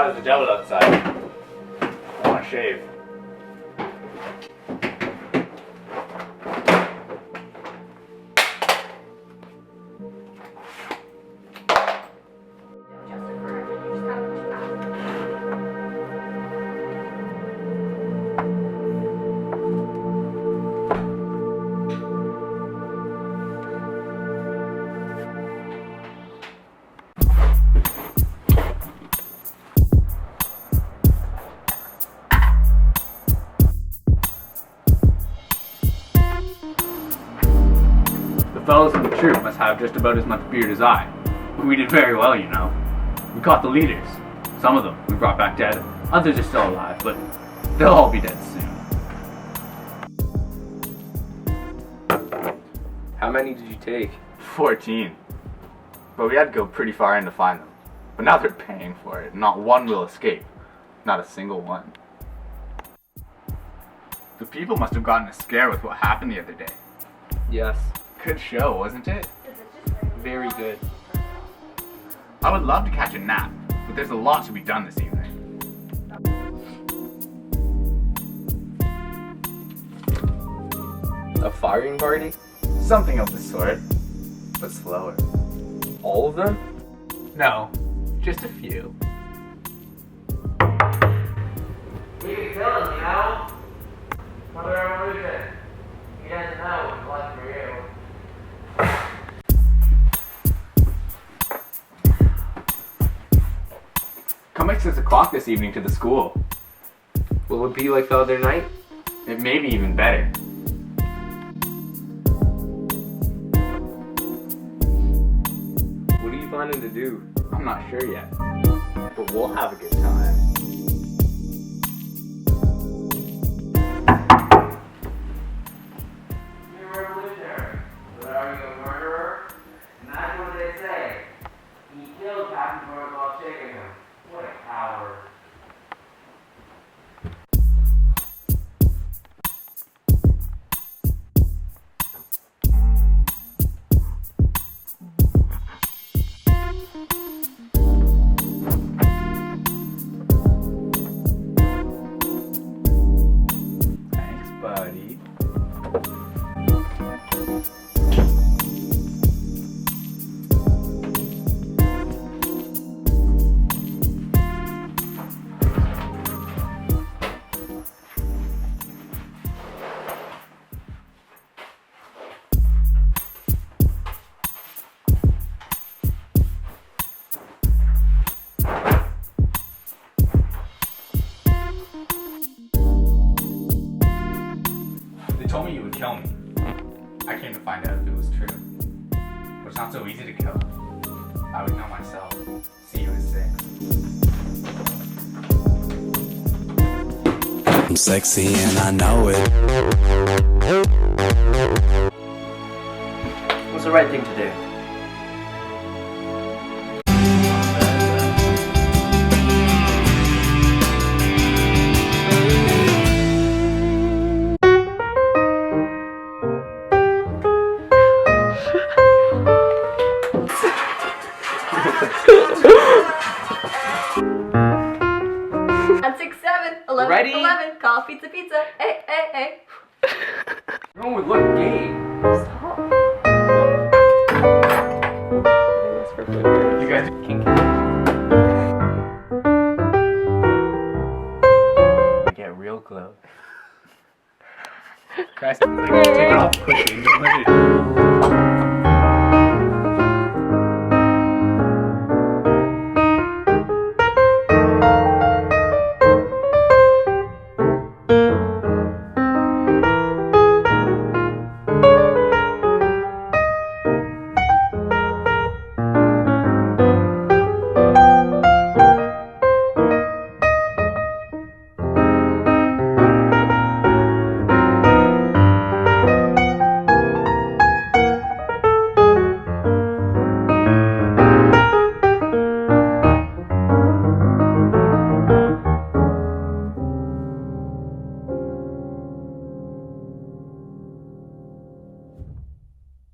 as the devil outside. I want to shave. The fellows in the troop must have just about as much beard as I. We did very well, you know. We caught the leaders. Some of them we brought back dead. Others are still alive, but they'll all be dead soon. How many did you take? 14. But we had to go pretty far in to find them. But now they're paying for it. Not one will escape. Not a single one. The people must have gotten a scare with what happened the other day. Yes. Good show, wasn't it? Very good. I would love to catch a nap, but there's a lot to be done this evening. A firing party? Something of the sort, but slower. All of them? No, just a few. We can kill him, you know? For the revolution. He doesn't know what's left for you. Come at 6 o'clock this evening to the school. Will it be like the other night? It may be even better. What are you planning to do? I'm not sure yet, but we'll have a good time. You're a revolutionary. But are you a murderer? And that's what they say. He killed Captain George while shaking him. What a coward. Thanks, buddy. They told me you would kill me. I came to find out if it was true. But it's not so easy to kill. I would know myself. See you at 6. I'm sexy and I know it. What's the right thing to do? At 6, 7, 11, Ready? 11, call pizza, pizza. Hey, hey, hey. Everyone would look gay. Stop. You guys get real close. Guys, take it off quickly. Don't let it.